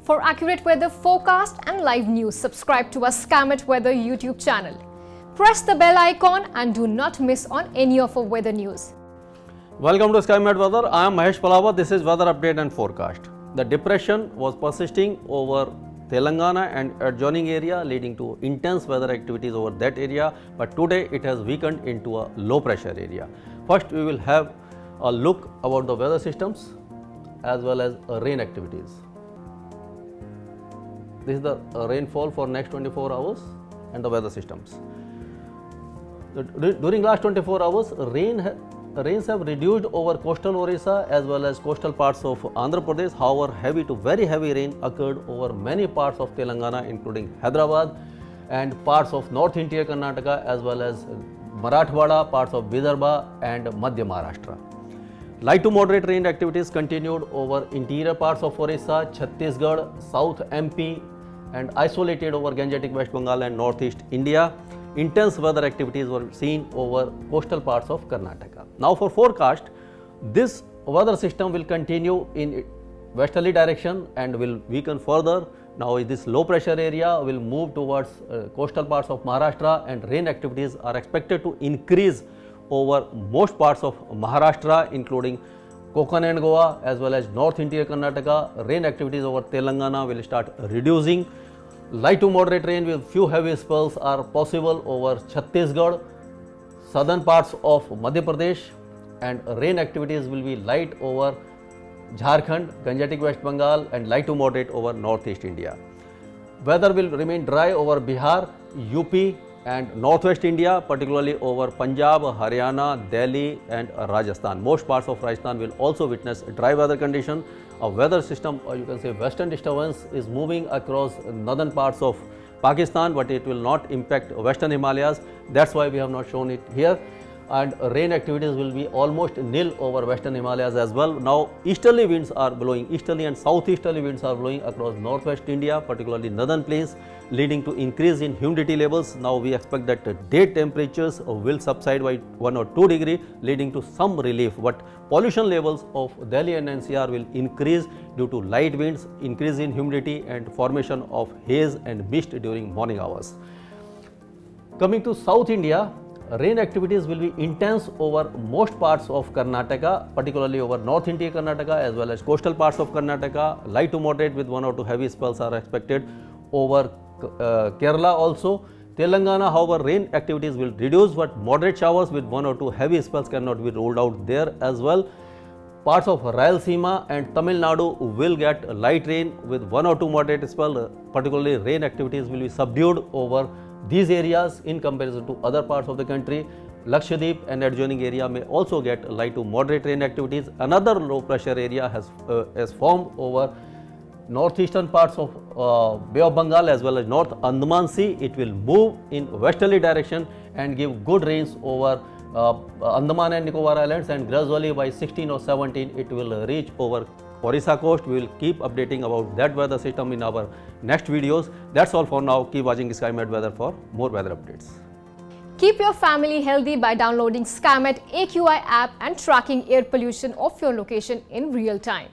For accurate weather forecast and live news, subscribe to our Skymet Weather YouTube channel. Press the bell icon and do not miss on any of our weather news. Welcome to Skymet Weather. I am Mahesh Palava. This is weather update and forecast. The depression was persisting over Telangana and adjoining area, leading to intense weather activities over that area, but today it has weakened into a low pressure area. First we will have a look about the weather systems as well as rain activities. This is the rainfall for next 24 hours and the weather systems. During last 24 hours, rains have reduced over coastal Orissa as well as coastal parts of Andhra Pradesh. However, heavy to very heavy rain occurred over many parts of Telangana, including Hyderabad and parts of North Interior Karnataka as well as Marathwada, parts of Vidarbha and Madhya Maharashtra. Light to moderate rain activities continued over interior parts of Orissa, Chhattisgarh, South MP and isolated over Gangetic West Bengal and Northeast India. Intense weather activities were seen over coastal parts of Karnataka. Now for forecast, this weather system will continue in westerly direction and will weaken further. Now this low pressure area will move towards coastal parts of Maharashtra and rain activities are expected to increase over most parts of Maharashtra, including Konkan and Goa as well as North Interior Karnataka. Rain activities over Telangana will start reducing. Light to moderate rain with few heavy spells are possible over Chhattisgarh, southern parts of Madhya Pradesh, and rain activities will be light over Jharkhand, Gangetic West Bengal and light to moderate over Northeast India. Weather will remain dry over Bihar, UP and Northwest India, particularly over Punjab, Haryana, Delhi and Rajasthan. Most parts of Rajasthan will also witness dry weather condition. A weather system, or you can say western disturbance, is moving across northern parts of Pakistan, but it will not impact western Himalayas. That's why we have not shown it here. And rain activities will be almost nil over western Himalayas as well. Now easterly winds are blowing, easterly and southeasterly winds are blowing across northwest India, particularly northern plains, leading to increase in humidity levels. Now we expect that day temperatures will subside by 1 or 2 degrees, leading to some relief, but pollution levels of Delhi and NCR will increase due to light winds, increase in humidity and formation of haze and mist during morning hours. Coming to South India, rain activities will be intense over most parts of Karnataka, particularly over North Interior Karnataka as well as coastal parts of Karnataka. Light to moderate with 1 or 2 heavy spells are expected over Kerala also. Telangana, however, rain activities will reduce, but moderate showers with 1 or 2 heavy spells cannot be ruled out there as well. Parts of Rayalaseema and Tamil Nadu will get light rain with 1 or 2 moderate spells. Particularly rain activities will be subdued over these areas in comparison to other parts of the country. Lakshadweep and adjoining area may also get light to moderate rain activities. Another low pressure area has formed over northeastern parts of Bay of Bengal as well as North Andaman Sea. It will move in westerly direction and give good rains over Andaman and Nicobar Islands, and gradually by 16 or 17 it will reach over Orissa coast. We will keep updating about that weather system in our next videos. That's all for now. Keep watching Skymet Weather for more weather updates. Keep your family healthy by downloading Skymet AQI app and tracking air pollution of your location in real time.